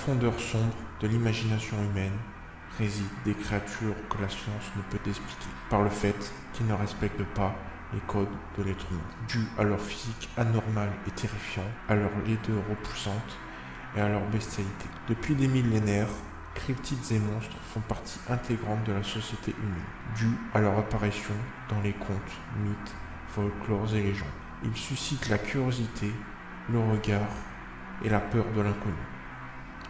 profondeurs sombres de l'imagination humaine résident des créatures que la science ne peut expliquer, par le fait qu'ils ne respectent pas les codes de l'être humain, dus à leur physique anormale et terrifiant, à leur laideur repoussante et à leur bestialité. Depuis des millénaires, cryptides et monstres font partie intégrante de la société humaine, due à leur apparition dans les contes, mythes, folklores et légendes. Ils suscitent la curiosité, le regard et la peur de l'inconnu.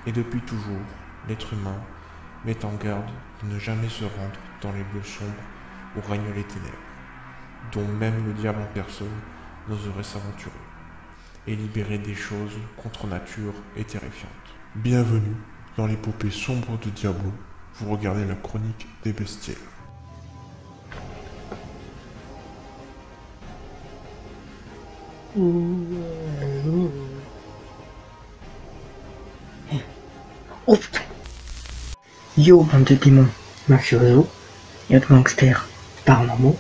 Et depuis toujours, l'être humain met en garde de ne jamais se rendre dans les lieux sombres où règnent les ténèbres, dont même le diable en personne n'oserait s'aventurer, et libérer des choses contre nature et terrifiantes. Bienvenue dans l'épopée sombre de Diablo, vous regardez la chronique des bestiaires. Oh putain. Yo bande de démons mafiosos et autres gangsters paranormaux,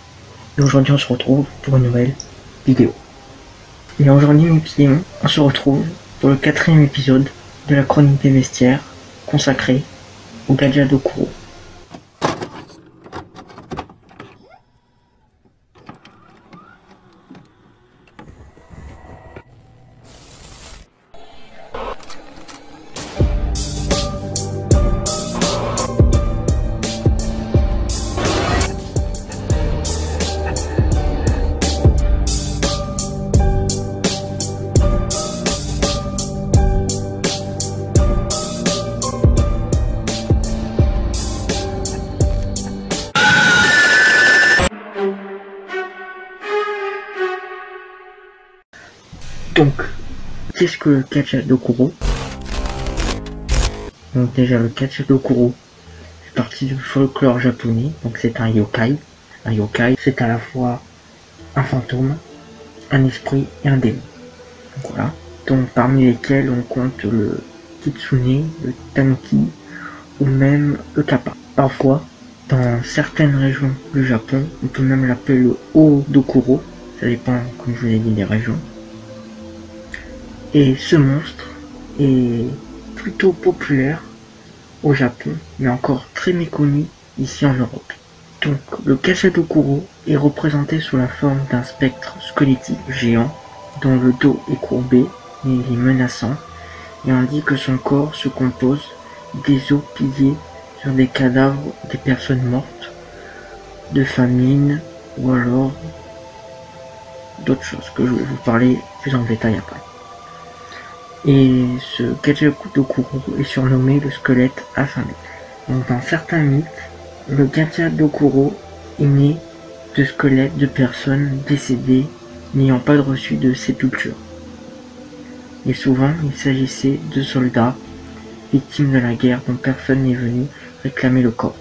et aujourd'hui on se retrouve pour une nouvelle vidéo. Et aujourd'hui mes petits démons, on se retrouve pour le 4e épisode de la chronique des bestiaires consacré au Gadja d'Okuro. Donc, qu'est-ce que le Gadja d'Okuro? Donc déjà, le Gadja d'Okuro fait partie du folklore japonais, donc c'est un yokai. Un yokai, c'est à la fois un fantôme, un esprit et un démon. Donc voilà. Donc parmi lesquels on compte le kitsune, le tanuki ou même le kappa. Parfois, dans certaines régions du Japon, on peut même l'appeler le Odokuro. Ça dépend, comme je vous ai dit, des régions. Et ce monstre est plutôt populaire au Japon, mais encore très méconnu ici en Europe. Donc le Gadja d'Okuro est représenté sous la forme d'un spectre squelettique géant, dont le dos est courbé et il est menaçant, et on dit que son corps se compose des os pillés sur des cadavres des personnes mortes, de famine, ou alors d'autres choses que je vais vous parler plus en détail après. Et ce Gadja d'Okuro est surnommé le squelette affamé. Donc dans certains mythes, le Gadja d'Okuro est né de squelettes de personnes décédées n'ayant pas reçu de sépulture. Et souvent, il s'agissait de soldats victimes de la guerre dont personne n'est venu réclamer le corps.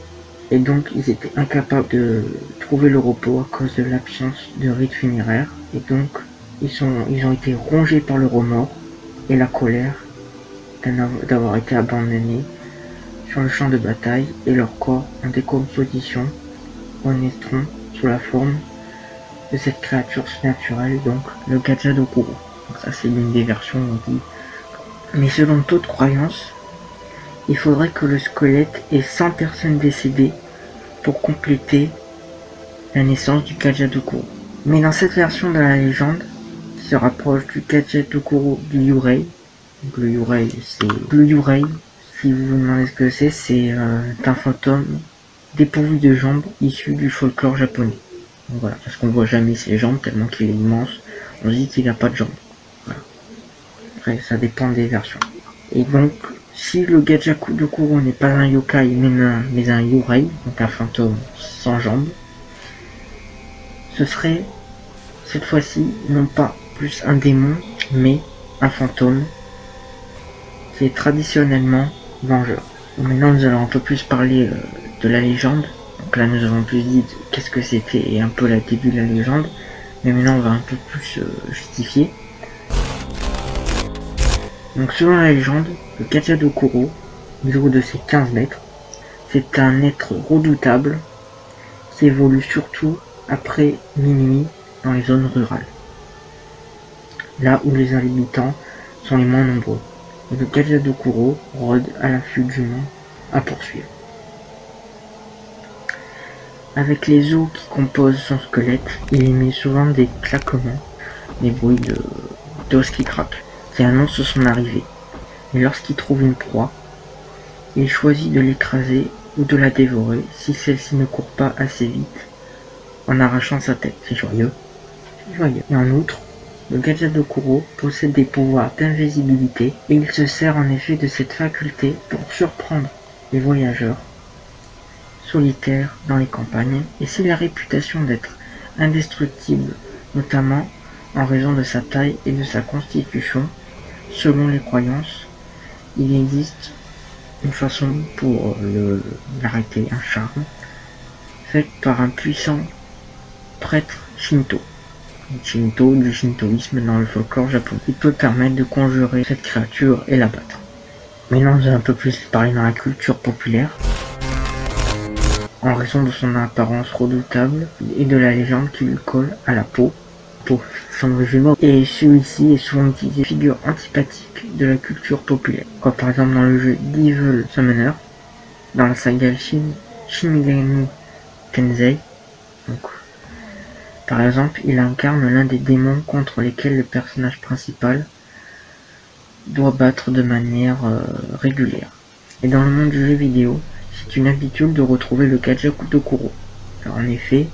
Et donc, ils étaient incapables de trouver le repos à cause de l'absence de rites funéraires. Et donc, ils ont été rongés par le remords et la colère d'avoir été abandonnés sur le champ de bataille, et leur corps en décomposition renaîtront sous la forme de cette créature surnaturelle, donc le Gadja d'Okuro. Donc ça, c'est l'une des versions on dit. Mais selon toute croyance, il faudrait que le squelette ait 100 personnes décédées pour compléter la naissance du Gadja d'Okuro. Mais dans cette version de la légende, qui se rapproche du Gadja d'Okuro du Yurei, donc le Yurei, si vous vous demandez ce que c'est un fantôme dépourvu de jambes issu du folklore japonais. Donc voilà, parce qu'on voit jamais ses jambes tellement qu'il est immense, on dit qu'il n'a pas de jambes. Voilà. Après, ça dépend des versions. Et donc, si le Gadja d'Okuro n'est pas un yokai mais un yurei, donc un fantôme sans jambes, ce serait cette fois-ci non pas plus un démon, mais un fantôme qui est traditionnellement vengeur. Maintenant nous allons un peu plus parler de la légende. Donc là nous avons plus dit qu'est-ce que c'était et un peu la début de la légende, mais maintenant on va un peu plus justifier. Donc selon la légende, le Gadja d'Okuro, du haut de ses 15 mètres, c'est un être redoutable qui évolue surtout après minuit dans les zones rurales, là où les habitants sont les moins nombreux. et le Gajadokuro rôde à l'affût du monde à poursuivre. Avec les os qui composent son squelette, il émet souvent des claquements, des bruits d'os qui craquent, qui annoncent son arrivée. Et lorsqu'il trouve une proie, il choisit de l'écraser ou de la dévorer si celle-ci ne court pas assez vite, en arrachant sa tête. C'est joyeux. C'est joyeux. Et en outre, le Gajadokuro possède des pouvoirs d'invisibilité et il se sert en effet de cette faculté pour surprendre les voyageurs solitaires dans les campagnes, et c'est la réputation d'être indestructible, notamment en raison de sa taille et de sa constitution. Selon les croyances, il existe une façon pour l'arrêter, un charme, fait par un puissant prêtre Shinto. Shinto, du shintoïsme dans le folklore japonais, qui peut permettre de conjurer cette créature et l'abattre. Maintenant, je vais un peu plus parler dans la culture populaire. En raison de son apparence redoutable et de la légende qui lui colle à la peau pour son régime. Et celui-ci est souvent utilisé figure antipathique de la culture populaire, comme par exemple dans le jeu Devil Summoner, dans la saga Shin Megami Tensei. Donc, par exemple, il incarne l'un des démons contre lesquels le personnage principal doit battre de manière régulière. Et dans le monde du jeu vidéo, c'est une habitude de retrouver le Gajadokuro. En effet,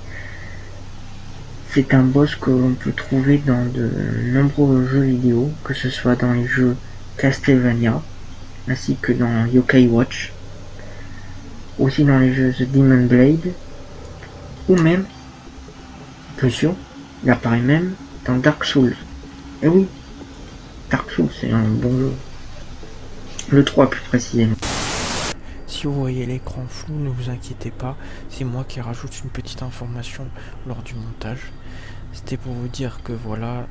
c'est un boss que l'on peut trouver dans de nombreux jeux vidéo, que ce soit dans les jeux Castlevania, ainsi que dans Yokai Watch, aussi dans les jeux The Demon Blade, ou même, attention, il apparaît même dans Dark Souls. Et oui, Dark Souls c'est un bon jeu. Le 3 plus précisément. Si vous voyez l'écran flou, ne vous inquiétez pas, c'est moi qui rajoute une petite information lors du montage. C'était pour vous dire que voilà,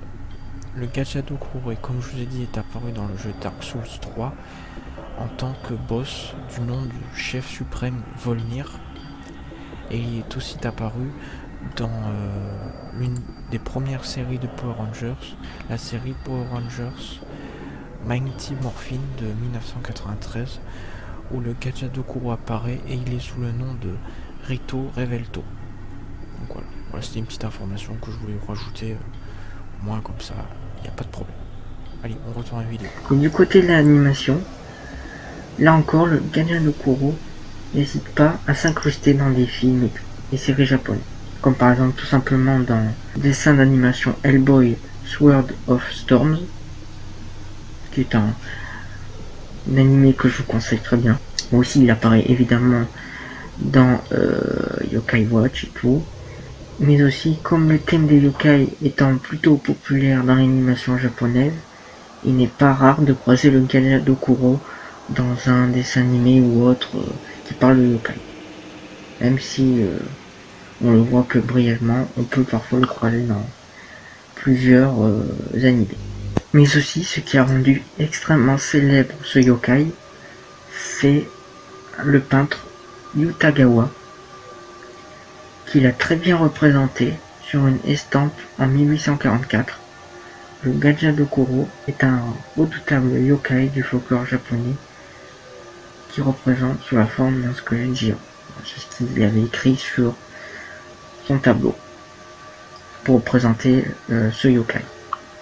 le Gajadokuro, comme je vous ai dit, est apparu dans le jeu Dark Souls 3 en tant que boss du nom du chef suprême Volnir, et il est aussi apparu dans l'une des premières séries de Power Rangers, la série Power Rangers Mighty Morphin de 1993, où le Gajadokuro apparaît et il est sous le nom de Rito Revelto. Donc voilà, c'était une petite information que je voulais rajouter, au moins comme ça, il n'y a pas de problème. Allez, on retourne à la vidéo. Et du côté de l'animation, là encore, le Gajadokuro n'hésite pas à s'incruster dans des films et séries japonais, comme par exemple tout simplement dans le dessin d'animation Hellboy Sword of Storms, qui est un animé que je vous conseille très bien. Moi aussi, il apparaît évidemment dans Yokai Watch et tout, mais aussi comme le thème des yokai étant plutôt populaire dans l'animation japonaise, il n'est pas rare de croiser le Gajadokuro dans un dessin animé ou autre qui parle de yokai. Même si on le voit que brièvement, on peut parfois le croiser dans plusieurs animés. Mais aussi, ce qui a rendu extrêmement célèbre ce yokai, c'est le peintre Yutagawa, qui l'a très bien représenté sur une estampe en 1844. Le Gajadokuro est un redoutable yokai du folklore japonais qui représente sous la forme d'un squelette géant. C'est ce qu'il avait écrit sur son tableau pour représenter ce yokai.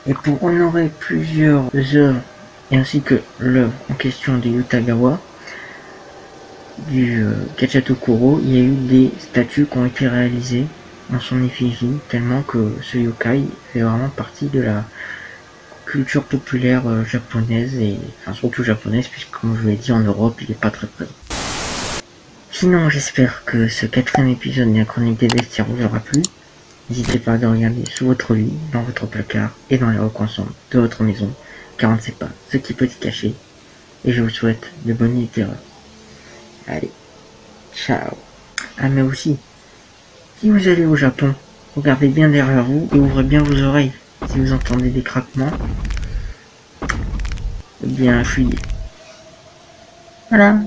Et pour honorer plusieurs œuvres, et ainsi que l'œuvre en question de Yutagawa, du Gajadokuro, il y a eu des statues qui ont été réalisées en son effigie, tellement que ce yokai fait vraiment partie de la culture populaire japonaise, et enfin surtout japonaise, puisque comme je vous l'ai dit, en Europe il n'est pas très présent. Sinon, j'espère que ce 4e épisode de la chronique des bestiaires vous aura plu. N'hésitez pas à regarder sous votre lit, dans votre placard et dans les recoins sombres de votre maison, car on ne sait pas ce qui peut y cacher. Et je vous souhaite de bonnes lectures. Allez, ciao. Ah mais aussi, si vous allez au Japon, regardez bien derrière vous et ouvrez bien vos oreilles. Si vous entendez des craquements, eh bien fuyez. Voilà.